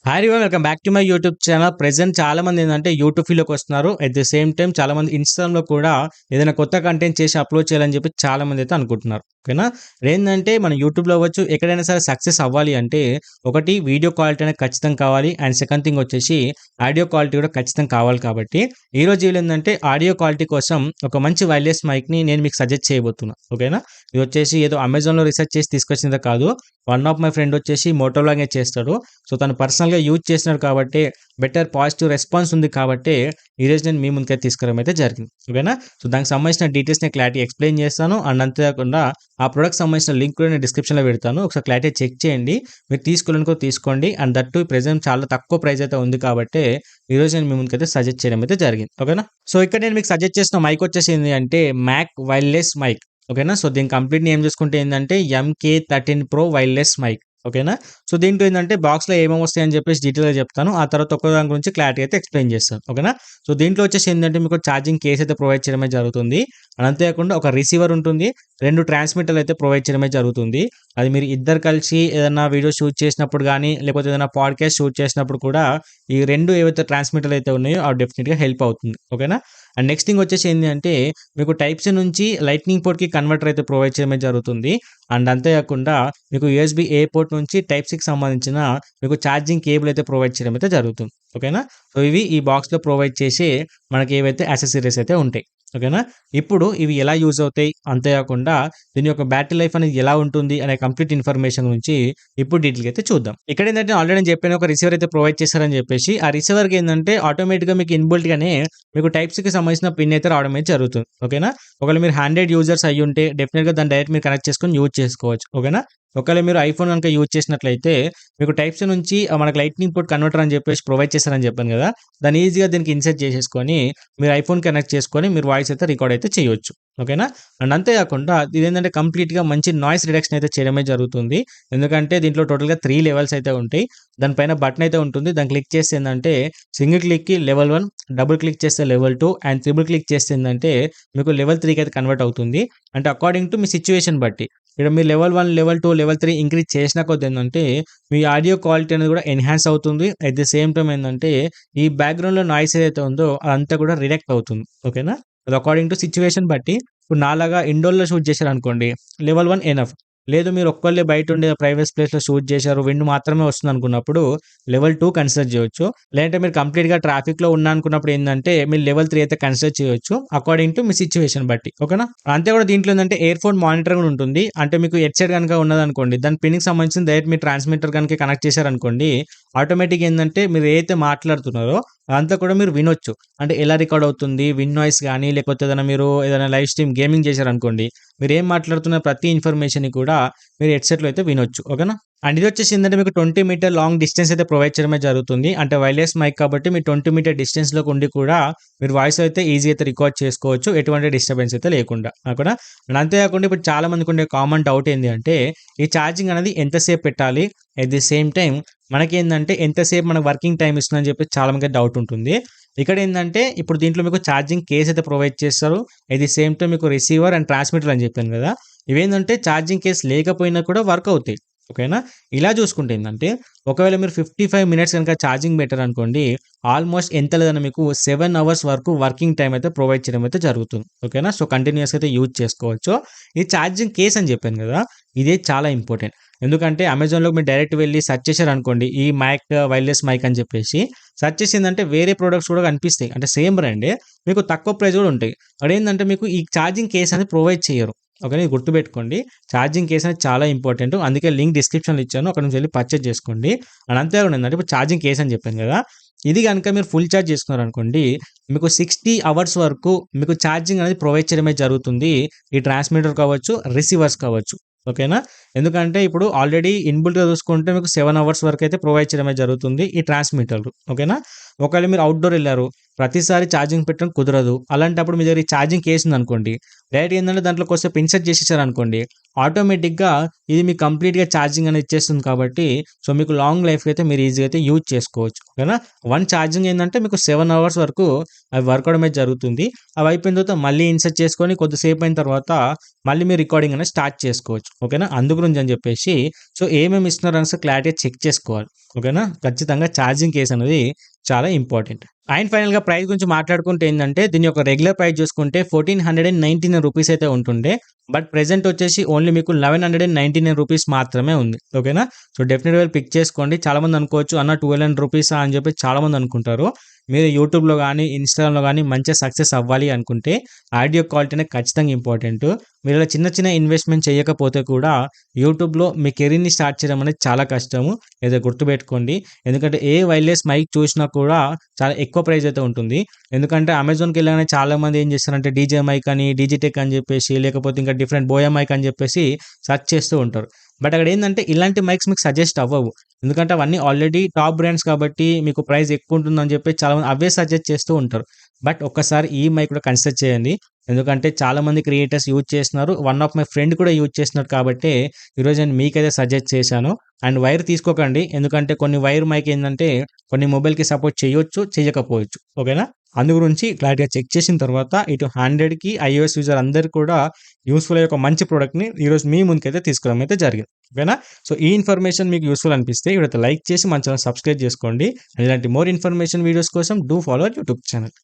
Hi everyone, welcome back to my YouTube channel. Present చాలా మంది ఏంటంటే యూట్యూబ్ ఫీల్డ్లోకి వస్తున్నారు. అట్ ది సేమ్ టైం చాలా మంది ఇన్స్టాగ్రామ్లో కూడా ఏదైనా కొత్త కంటెంట్ చేసి అప్లోడ్ చేయాలని చెప్పి చాలా మంది అయితే అనుకుంటున్నారు. ఓకేనా, ఏంటంటే మన యూట్యూబ్లో అవ్వచ్చు, ఎక్కడైనా సరే సక్సెస్ అవ్వాలి అంటే ఒకటి వీడియో క్వాలిటీ అనేది ఖచ్చితంగా కావాలి, అండ్ సెకండ్ థింగ్ వచ్చేసి ఆడియో క్వాలిటీ కూడా ఖచ్చితంగా కావాలి. కాబట్టి ఈరోజు ఏంటంటే ఆడియో క్వాలిటీ కోసం ఒక మంచి వైర్లెస్ మైక్ని నేను మీకు సజెస్ట్ చేయబోతున్నా. ఓకేనా, ఇది వచ్చేసి ఏదో అమెజాన్లో రీసెర్చ్ చేసి తీసుకొచ్చిందే కాదు. వన్ ఆఫ్ మై ఫ్రెండ్ వచ్చేసి మోటోలాగే చేస్తాడు. సో తను పర్సనల్గా యూజ్ చేసినాడు కాబట్టి బెటర్ పాజిటివ్ రెస్పాన్స్ ఉంది కాబట్టి ఈరోజు నేను మీ ముందుకైతే తీసుకురావడం అయితే జరిగింది. ఓకేనా, సో దానికి సంబంధించిన డీటెయిల్స్ నేను క్లారిటీ ఎక్స్ప్లెయిన్ చేస్తాను. అండ్ అంతేకాకుండా ఆ ప్రొడక్ట్ సంబంధించిన లింక్ కూడా నేను డిస్క్రిప్షన్లో పెడతాను. ఒకసారి క్లారిటీ చెక్ చేయండి, మీరు తీసుకోవాలనుకో తీసుకోండి. అండ్ దట్టు ప్రెజెంట్ చాలా తక్కువ ప్రైస్ అయితే ఉంది కాబట్టి ఈరోజు నేను మీ ముందుకైతే సజెస్ట్ చేయడం అయితే జరిగింది. ఓకేనా, సో ఇక్కడ నేను మీకు సజెస్ట్ చేసిన మైక్ వచ్చేసి ఏంటి అంటే మ్యాక్ వైర్లెస్ మైక్. ఓకేనా, సో దీని కంప్లీట్ నేమ్ చూసుకుంటే ఏంటంటే MK13 Pro వైర్లెస్ మైక్. ఓకేనా, సో దీంట్లో ఏంటంటే బాక్స్లో ఏమేమి వస్తాయని చెప్పేసి డీటెయిల్గా చెప్తాను. ఆ తర్వాత ఒక్కో దాని గురించి క్లారిటీ అయితే ఎక్స్ప్లెయిన్ చేస్తాను. ఓకేనా, సో దీంట్లో వచ్చేసి ఏంటంటే మీకు ఛార్జింగ్ కేస్ అయితే ప్రొవైడ్ చేయడమే జరుగుతుంది. అంతేకాకుండా ఒక రిసీవర్ ఉంటుంది, 2 ట్రాన్స్మిటర్లు అయితే ప్రొవైడ్ చేయడమే జరుగుతుంది. అది మీరు ఇద్దరు కలిసి ఏదైనా వీడియో షూట్ చేసినప్పుడు కానీ లేకపోతే ఏదైనా పాడ్కాస్ట్ షూట్ చేసినప్పుడు కూడా ఈ 2 ఏవైతే ట్రాన్స్మిటర్లు అయితే ఉన్నాయో అవి డెఫినెట్గా హెల్ప్ అవుతుంది. ఓకేనా, అండ్ నెక్స్ట్ థింగ్ వచ్చేసి ఏంటి అంటే మీకు టైప్ సి నుంచి లైట్నింగ్ పోర్ట్కి కన్వర్టర్ అయితే ప్రొవైడ్ చేయడమే జరుగుతుంది. అండ్ అంతేకాకుండా మీకు USB-A పోర్ట్ నుంచి టైప్ సికి సంబంధించిన మీకు ఛార్జింగ్ కేబుల్ అయితే ప్రొవైడ్ చేయడం అయితే జరుగుతుంది. ఓకేనా, సో ఇవి ఈ బాక్స్లో ప్రొవైడ్ చేసి మనకి ఏవైతే యాక్సెసరీస్ అయితే ఉంటాయి. ఓకేనా, ఇప్పుడు ఇవి ఎలా యూజ్ అవుతాయి, అంతేకాకుండా దీని యొక్క బ్యాటరీ లైఫ్ అనేది ఎలా ఉంటుంది అనే కంప్లీట్ ఇన్ఫర్మేషన్ గురించి ఇప్పుడు డీటెయిల్గా అయితే చూద్దాం. ఇక్కడ ఏంటంటే ఆల్రెడీ నేను చెప్పాను, ఒక రిసీవర్ అయితే ప్రొవైడ్ చేశారని చెప్పేసి. ఆ రిసీవర్కి ఏంటంటే ఆటోమేటిక్గా మీకు ఇన్బుల్ట్గానే మీకు టైప్ సికి సంబంధించిన పిన్ అయితే రావడం అయితే జరుగుతుంది. ఓకేనా, ఒకవేళ మీరు 100 యూజర్స్ అయ్యి ఉంటే డెఫినెట్గా దాన్ని డైరెక్ట్ మీరు కనెక్ట్ చేసుకొని యూజ్ చేసుకోవచ్చు. ఓకేనా, ఒకవేళ మీరు ఐఫోన్ కనుక యూజ్ చేసినట్లయితే మీకు టైప్ సి నుంచి మనకు లైట్నింగ్ పోర్ట్ కన్వర్టర్ అని చెప్పేసి ప్రొవైడ్ చేశారని చెప్పాను కదా, దాన్ని ఈజీగా దీనికి ఇన్సర్ట్ చేసేసుకొని మీరు ఐఫోన్ కనెక్ట్ చేసుకొని మీరు వాయిస్ అయితే రికార్డ్ అయితే చేయొచ్చు. ఓకేనా, అండ్ అంతేకాకుండా ఇదేంటంటే కంప్లీట్గా మంచి నాయిస్ రిడక్షన్ అయితే చేయడమే జరుగుతుంది. ఎందుకంటే దీంట్లో టోటల్గా 3 లెవెల్స్ అయితే ఉంటాయి. దానిపైన బటన్ అయితే ఉంటుంది, దాన్ని క్లిక్ చేస్తే ఏంటంటే సింగిల్ క్లిక్కి లెవెల్ 1, డబుల్ క్లిక్ చేస్తే లెవెల్ 2 అండ్ త్రిబుల్ క్లిక్ చేస్తే ఏంటంటే మీకు లెవెల్ 3కి అయితే కన్వర్ట్ అవుతుంది. అంటే అకార్డింగ్ టు మీ సిచ్యువేషన్ బట్టి ఇక్కడ మీరు లెవెల్ 1, లెవెల్ 2, లెవెల్ 3 ఇంక్రీజ్ చేసిన కొద్ది ఏంటంటే మీ ఆడియో క్వాలిటీ అనేది కూడా ఎన్హాన్స్ అవుతుంది. అట్ ది సేమ్ టైం ఏంటంటే ఈ బ్యాక్గ్రౌండ్లో నాయిస్ ఏదైతే ఉందో అదంతా కూడా రిడక్ట్ అవుతుంది. ఓకేనా, అది అకార్డింగ్ టు సిచ్యువేషన్ బట్టి. ఇప్పుడు నాలాగా ఇండోర్లో షూట్ చేశారనుకోండి లెవెల్ 1 ఎనఫ్. లేదు మీరు ఒక్కళ్ళే బయట ఉండే ప్రైవేట్ ప్లేస్లో షూట్ చేశారు, విండ్ మాత్రమే వస్తుంది అనుకున్నప్పుడు లెవెల్ 2 కన్సిడర్ చేయొచ్చు. లేదంటే మీరు కంప్లీట్గా ట్రాఫిక్లో ఉన్నా అనుకున్నప్పుడు ఏంటంటే మీరు లెవెల్ 3 అయితే కన్సిడర్ చేయొచ్చు అకార్డింగ్ టు మీ సిచ్యువేషన్ బట్టి. ఓకేనా, అంతే కూడా దీంట్లో ఏంటంటే ఇయర్ ఫోన్ మానిటర్ కూడా ఉంటుంది. అంటే మీకు హెడ్సెట్ కనుక ఉన్నదనుకోండి, దాని పిన్కి సంబంధించిన డైరెక్ట్ మీ ట్రాన్స్మిటర్ కనుక కనెక్ట్ చేశారనుకోండి, ఆటోమేటిక్ ఏంటంటే మీరు ఏదైతే మాట్లాడుతున్నారో అదంతా కూడా మీరు వినొచ్చు. అంటే ఎలా రికార్డ్ అవుతుంది, విన్ నాయిస్ కానీ లేకపోతే ఏదైనా లైవ్ స్ట్రీమ్ గేమింగ్ చేశారనుకోండి, మీరు ఏం మాట్లాడుతున్న ప్రతి ఇన్ఫర్మేషన్ కూడా మీరు హెడ్సెట్లో అయితే వినొచ్చు. ఓకేనా, అండ్ ఇది వచ్చేసి ఏంటంటే మీకు 20 మీటర్ లాంగ్ డిస్టెన్స్ అయితే ప్రొవైడ్ చేయడమే జరుగుతుంది. అంటే వైర్లెస్ మైక్ కాబట్టి మీ 20 మీటర్ డిస్టెన్స్లోకి ఉండి కూడా మీరు వాయిస్ అయితే ఈజీ అయితే రికార్డ్ చేసుకోవచ్చు, ఎటువంటి డిస్టర్బెన్స్ అయితే లేకుండా. ఓకేనా, అండ్ అంతేకాకుండా ఇప్పుడు చాలా మందికి ఉండే కామన్ డౌట్ ఏంటి అంటే ఈ ఛార్జింగ్ అనేది ఎంతసేపు పెట్టాలి, అట్ ది సేమ్ టైం మనకేంటంటే ఎంతసేపు మనకు వర్కింగ్ టైం ఇస్తుందని చెప్పి చాలా మందికి డౌట్ ఉంటుంది. ఇక్కడ ఏంటంటే ఇప్పుడు దీంట్లో మీకు ఛార్జింగ్ కేస్ అయితే ప్రొవైడ్ చేస్తారు. అట్ ది సేమ్ టైం మీకు రిసీవర్ అండ్ ట్రాన్స్మిటర్ అని చెప్పాను కదా, ఇవేంటంటే ఛార్జింగ్ కేస్ లేకపోయినా కూడా వర్క్ అవుతాయి. ఓకేనా, ఇలా చూసుకుంటే ఏంటంటే ఒకవేళ మీరు 55 మినిట్స్ కనుక ఛార్జింగ్ పెట్టారు అనుకోండి, ఆల్మోస్ట్ ఎంత లేదన్నా మీకు 7 అవర్స్ వరకు వర్కింగ్ టైం అయితే ప్రొవైడ్ చేయడం అయితే జరుగుతుంది. ఓకేనా, సో కంటిన్యూస్గా అయితే యూజ్ చేసుకోవచ్చు. ఈ ఛార్జింగ్ కేస్ అని చెప్పాను కదా, ఇదే చాలా ఇంపార్టెంట్. ఎందుకంటే అమెజాన్లో మీరు డైరెక్ట్ వెళ్ళి సెర్చ్ చేశారనుకోండి ఈ మైక్ వైర్లెస్ మైక్ అని చెప్పేసి సెర్చ్ చేసిందంటే వేరే ప్రొడక్ట్స్ కూడా కనిపిస్తాయి. అంటే సేమ్ బ్రాండే మీకు తక్కువ ప్రైస్ కూడా ఉంటాయి. అదేంటంటే మీకు ఈ ఛార్జింగ్ కేస్ అనేది ప్రొవైడ్ చేయరు. ఓకే, ఇది గుర్తుపెట్టుకోండి. ఛార్జింగ్ కేస్ అనేది చాలా ఇంపార్టెంట్. అందుకే లింక్ డిస్క్రిప్షన్లో ఇచ్చాను, అక్కడ నుంచి వెళ్ళి పర్చేజ్ చేసుకోండి. అండ్ అంతేకాకుండా ఏంటంటే ఇప్పుడు ఛార్జింగ్ కేస్ అని చెప్పాను కదా, ఇది కనుక మీరు ఫుల్ ఛార్జ్ చేసుకున్నారనుకోండి మీకు 60 అవర్స్ వరకు మీకు ఛార్జింగ్ అనేది ప్రొవైడ్ చేయడమే జరుగుతుంది. ఈ ట్రాన్స్మిటర్ కావచ్చు, రిసీవర్స్ కావచ్చు. ఓకేనా, ఎందుకంటే ఇప్పుడు ఆల్రెడీ ఇన్బుల్ట్గా చూసుకుంటే మీకు 7 అవర్స్ వరకు అయితే ప్రొవైడ్ చేయడమే జరుగుతుంది ఈ ట్రాన్స్మిటర్లు. ఓకేనా, ఒకవేళ మీరు అవుట్డోర్ వెళ్ళారు, ప్రతిసారి ఛార్జింగ్ పెట్టడం కుదరదు. అలాంటప్పుడు మీ దగ్గర ఈ ఛార్జింగ్ కేస్ ఉందనుకోండి, డైరెక్ట్ ఏందంటే దాంట్లో కొద్దిసేపు ఇన్సర్ట్ చేసేసారనుకోండి, ఆటోమేటిక్‌గా ఇది మీకు కంప్లీట్‌గా ఛార్జింగ్ అనేది ఇచ్చేస్తుంది కాబట్టి, సో, మీకు లాంగ్ లైఫ్‌కి అయితే మీరు ఈజీగా అయితే యూజ్ చేసుకోవచ్చు. ఓకేనా? వన్ ఛార్జింగ్ ఏందంటే మీకు 7 అవర్స్ వరకు అవి వర్క్ అవ్వడం అయితే జరుగుతుంది. అవి అయిపోయిన తర్వాత మళ్ళీ ఇన్సర్ట్ చేసుకొని కొద్దిసేపు అయిన తర్వాత మళ్ళీ మీరు రికార్డింగ్ అనేది స్టార్ట్ చేసుకోవచ్చు. ఓకేనా? అందు గురించి అని చెప్పేసి సో, ఏమేమి ఇస్తున్నారో అనేసి క్లారిటీగా చెక్ చేసుకోవాలి. ఓకేనా? ఖచ్చితంగా ఛార్జింగ్ కేస్ అనేది చాలా ఇంపార్టెంట్. అండ్ ఫైనల్‌గా ప్రైస్ గురించి మాట్లాడుకుంటే ఏందంటే, దీని యొక్క రెగ్యులర్ ప్రైస్ చూసుకుంటే ₹1499 అయితే ఉంటుండే. బట్ ప్రెజెంట్ వచ్చేసి ఓన్లీ మీకు ₹1199 మాత్రమే ఉంది. ఓకేనా? సో, డెఫినిట్‌గా వెళ్ళి పిక్ చేసుకోండి. చాలామంది అనుకోవచ్చు, అన్న ₹1200 అని చెప్పి చాలామంది అనుకుంటారు. మీరు యూట్యూబ్‌లో గానీ, ఇన్‌స్టాగ్రామ్‌లో గానీ మంచిగా సక్సెస్ అవ్వాలి అనుకుంటే ఆడియో క్వాలిటీ అనేది ఖచ్చితంగా ఇంపార్టెంటు. మీరు ఇలా చిన్న చిన్న ఇన్వెస్ట్‌మెంట్ చేయకపోతే కూడా యూట్యూబ్‌లో మీ కెరీర్‌ని స్టార్ట్ చేయడం అనేది చాలా కష్టము. ఇది గుర్తుపెట్టుకోండి. ఎందుకంటే ఏ వైర్‌లెస్ మైక్ చూసినా కూడా చాలా ఎక్కువ ప్రైస్ అయితే ఉంటుంది. ఎందుకంటే అమెజాన్‌కెళ్ళగానే చాలామంది ఏం చేస్తారంటే డీజే మైక్ అని, డీజీటెక్ అని చెప్పేసి, లేకపోతే ఇంకా డిఫరెంట్ బోయా మైక్ అని చెప్పేసి సెర్చ్ చేస్తూ ఉంటారు. బట్ అక్కడ ఏందంటే ఇలాంటి మైక్స్ మీకు సజెస్ట్ అవ్వవు. ఎందుకంటే అవన్నీ ఆల్రెడీ టాప్ బ్రాండ్స్ కాబట్టి మీకు ప్రైస్ ఎక్కువ ఉంటుందని చెప్పి చాలామంది అవే సజెస్ట్ చేస్తూ ఉంటారు. బట్ ఒక్కసారి ఈ మైక్ కూడా కన్సిడర్ చేయండి. ఎందుకంటే చాలామంది క్రియేటర్స్ యూజ్ చేస్తున్నారు. వన్ ఆఫ్ మై ఫ్రెండ్ కూడా యూజ్ చేస్తున్నాడు కాబట్టే ఈరోజు నేను మీకైతే సజెస్ట్ చేశాను. అండ్ వైర్ తీసుకోకండి. ఎందుకంటే కొన్ని వైర్ మైక్ ఏందంటే కొన్ని మొబైల్‌కి సపోర్ట్ చేయొచ్చు, చేయకపోవచ్చు. ఓకేనా? అందు గురించి క్లారిటీగా చెక్ చేసిన తర్వాత ఇటు 100కి ఐఓఎస్ యూజర్ అందరికి కూడా యూజ్‌ఫుల్ అయ్యే ఒక మంచి ప్రొడక్ట్‌ని ఈరోజు మీ ముందుకైతే తీసుకురావడం అయితే జరిగింది. ఓకేనా? సో, ఈ ఇన్ఫర్మేషన్ మీకు యూజ్‌ఫుల్ అనిపిస్తే ఇప్పుడైతే లైక్ చేసి మన ఛానెల్ సబ్స్క్రైబ్ చేసుకోండి. అండ్ ఇలాంటి మోర్ ఇన్ఫర్మేషన్ వీడియోస్ కోసం do follow our YouTube channel.